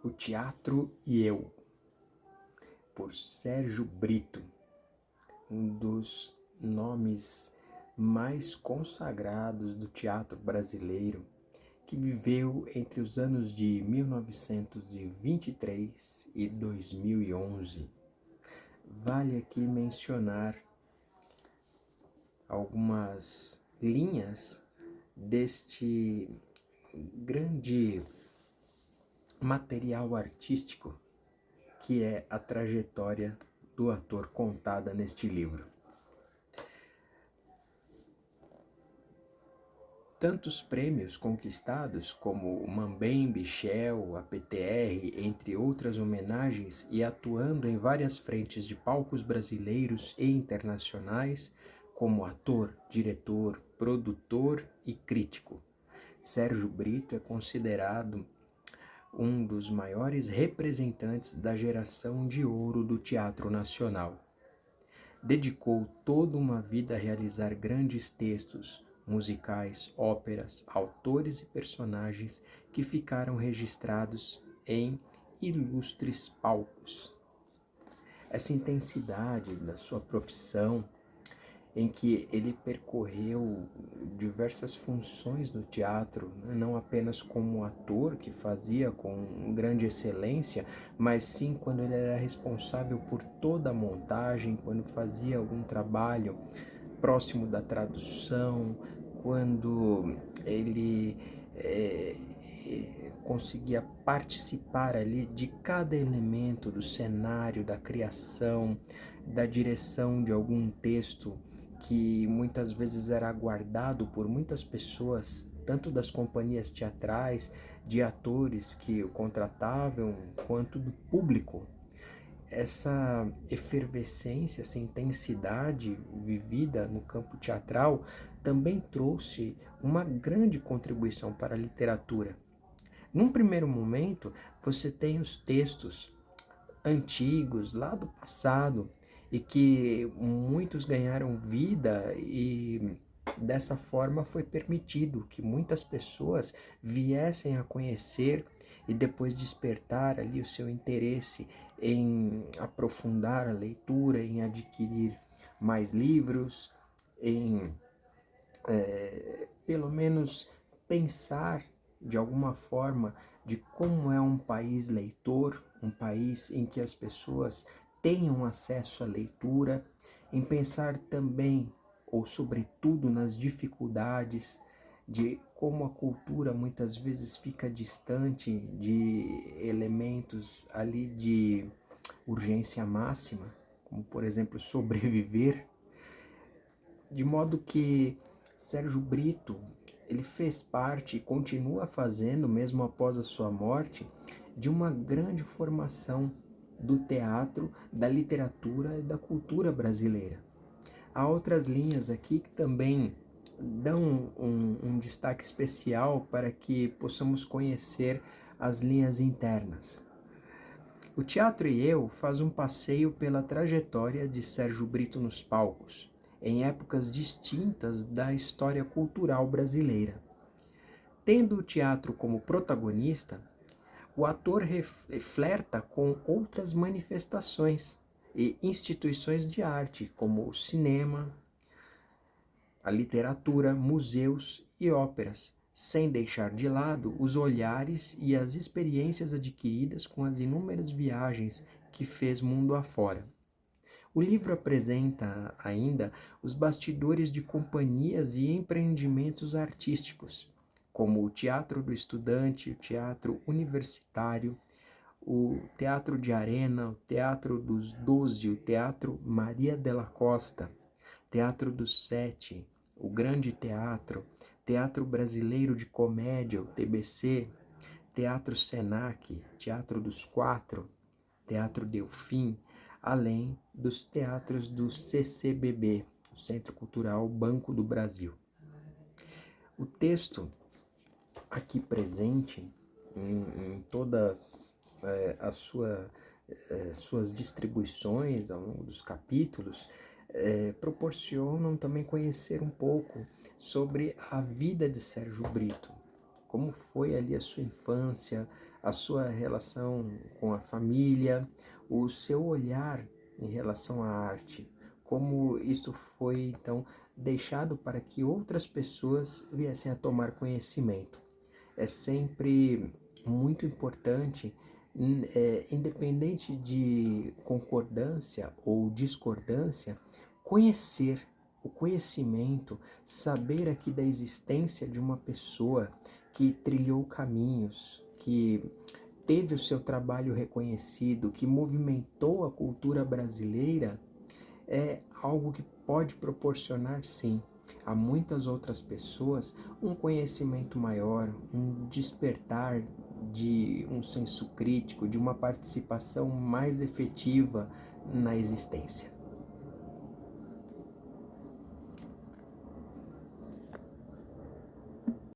O Teatro e Eu, por Sérgio Brito, um dos nomes mais consagrados do teatro brasileiro, que viveu entre os anos de 1923 e 2011. Vale aqui mencionar algumas linhas deste grande material artístico que é a trajetória do ator contada neste livro. Tantos prêmios conquistados como o Mambembe, Shell, a PTR, entre outras homenagens, e atuando em várias frentes de palcos brasileiros e internacionais como ator, diretor, produtor e crítico. Sérgio Brito é considerado um dos maiores representantes da geração de ouro do teatro nacional. Dedicou toda uma vida a realizar grandes textos, musicais, óperas, autores e personagens que ficaram registrados em ilustres palcos. Essa intensidade da sua profissão, em que ele percorreu diversas funções no teatro, não apenas como ator, que fazia com grande excelência, mas sim quando ele era responsável por toda a montagem, quando fazia algum trabalho próximo da tradução, quando ele conseguia participar ali de cada elemento do cenário, da criação, da direção de algum texto que muitas vezes era aguardado por muitas pessoas, tanto das companhias teatrais, de atores que o contratavam, quanto do público. Essa efervescência, essa intensidade vivida no campo teatral também trouxe uma grande contribuição para a literatura. Num primeiro momento, você tem os textos antigos, lá do passado, e que muitos ganharam vida, e dessa forma foi permitido que muitas pessoas viessem a conhecer e depois despertar ali o seu interesse em aprofundar a leitura, em adquirir mais livros, em pelo menos pensar de alguma forma de como é um país leitor, um país em que as pessoas tenham acesso à leitura, em pensar também, ou sobretudo, nas dificuldades de como a cultura muitas vezes fica distante de elementos ali de urgência máxima, como por exemplo sobreviver, de modo que Sérgio Brito, ele fez parte e continua fazendo, mesmo após a sua morte, de uma grande formação do teatro, da literatura e da cultura brasileira. Há outras linhas aqui que também dão um destaque especial para que possamos conhecer as linhas internas. O Teatro e Eu faz um passeio pela trajetória de Sérgio Brito nos palcos, em épocas distintas da história cultural brasileira. Tendo o teatro como protagonista, o ator flerta com outras manifestações e instituições de arte, como o cinema, a literatura, museus e óperas, sem deixar de lado os olhares e as experiências adquiridas com as inúmeras viagens que fez mundo afora. O livro apresenta ainda os bastidores de companhias e empreendimentos artísticos, como o Teatro do Estudante, o Teatro Universitário, o Teatro de Arena, o Teatro dos Doze, o Teatro Maria della Costa, Teatro dos Sete, o Grande Teatro, Teatro Brasileiro de Comédia, o TBC, Teatro Senac, Teatro dos Quatro, Teatro Delfim, além dos teatros do CCBB, o Centro Cultural Banco do Brasil. O texto aqui presente, em todas suas distribuições ao longo dos capítulos, proporcionam também conhecer um pouco sobre a vida de Sérgio Brito, como foi ali a sua infância, a sua relação com a família, o seu olhar em relação à arte, como isso foi então deixado para que outras pessoas viessem a tomar conhecimento. É sempre muito importante, independente de concordância ou discordância, conhecer o conhecimento, saber aqui da existência de uma pessoa que trilhou caminhos, que teve o seu trabalho reconhecido, que movimentou a cultura brasileira, é algo que pode proporcionar, sim, a muitas outras pessoas um conhecimento maior, um despertar de um senso crítico, de uma participação mais efetiva na existência.